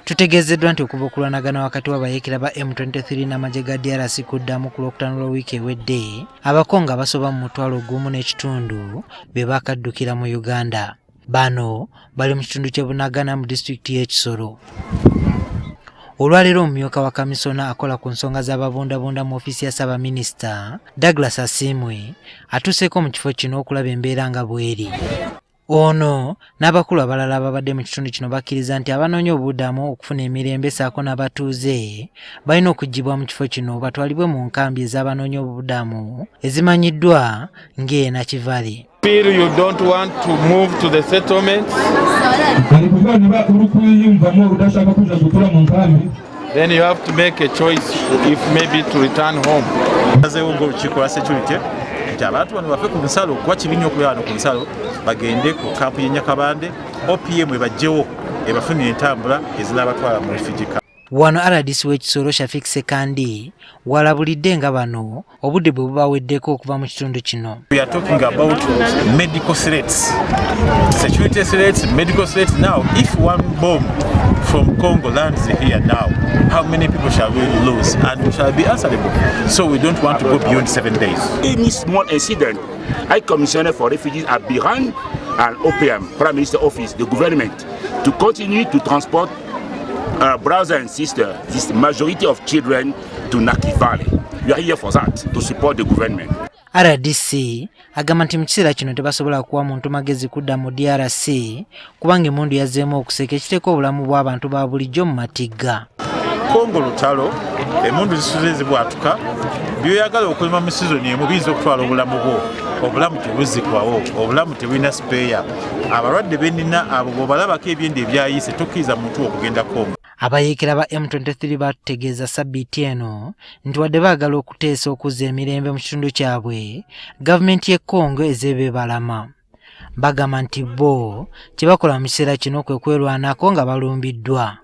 Tutegezeddwa nti okuva okulwanagana wakati w'abayeekera ba M23 n'amagye ga DRC kuddamu ku Lwokutaano lw'owiiki ewedde, Abakongo abasoba mu 1.5 be bakaddukira mu Uganda. Bano bali mu kitundu ky'e Bunagana mu disitulikiti y'e Kisoro. Olwaleero omumyuka wa kamisona akola ku nsonga z'Ababundabunda mu ofiisi ya Ssaabaminisita, Douglas Asimwe, atuuseeko mu kifo kino okulaba embeera nga bw'eri. Ono n'abakulu abalala ababadde mu kitundu kino bakkiriza nti abanoonya obubuddamu okufuna emirembe ssaako n'abatuuze balina okuggibwa mu kifo kino batwalibwe mu nkambi ez'abanoonya obubuddamu ezimanyiddwa ng'e Nakivale. Feel you don't want to move to the settlement, then you have to make a choice if maybe to return home. Abantu bano bafe ku nsalo kuba kibinya okubeera wano ku nsalo bagende ku kampu y'Enyakabande OPM ebajjewo ebafunira entambula ezinabatwala mu refugee camp. Wano RDC w'Ekisoro Shafik Sekandi walabulidde nga bano obudde bwe bubaweddeko okuva mu kitundu kino. We are talking about medical threats, security threats, medical threats. Now if one bomb from Congo lands here now, how many people shall we lose and we shall be answerable? So we don't want to go beyond 7 days. Any small incident, High Commissioner for Refugees at Biran and OPM, Prime Minister Office, the government, to continue to transport brothers and sisters, this majority of children, to Nakivale. We are here for that, to support the government. RDC agamba nti mu kiseera kino tebasobola kuwa muntu magezi kudda mu DRC kubanga emmundu yazzeemu okuseka ekiteeka obulamu bw'abantu ba bulijjo mu matigga. Congo lutalo, emmundu zisuze zibwatuka, by'oyagala okulima mu sizoni emu biyinza okutwala obulamu bwo. Obulamu tebuzikwawo, obulamu tebulina sipeeya. Abalwadde bennina abo bw'obalabako ebyenda ebyayise tokkiriza muntu okugenda Congo. Abayeekera ba M23 batutegeeza ssabbiiti eno nti wadde baagala okuteesa okuzza emirembe mu kitundu kyabwe, gavumenti y'e Congo ezeebe balama. Bagamba nti bo kye bakola mu kiseera kino kwe kwerwanako nga balumbiddwa.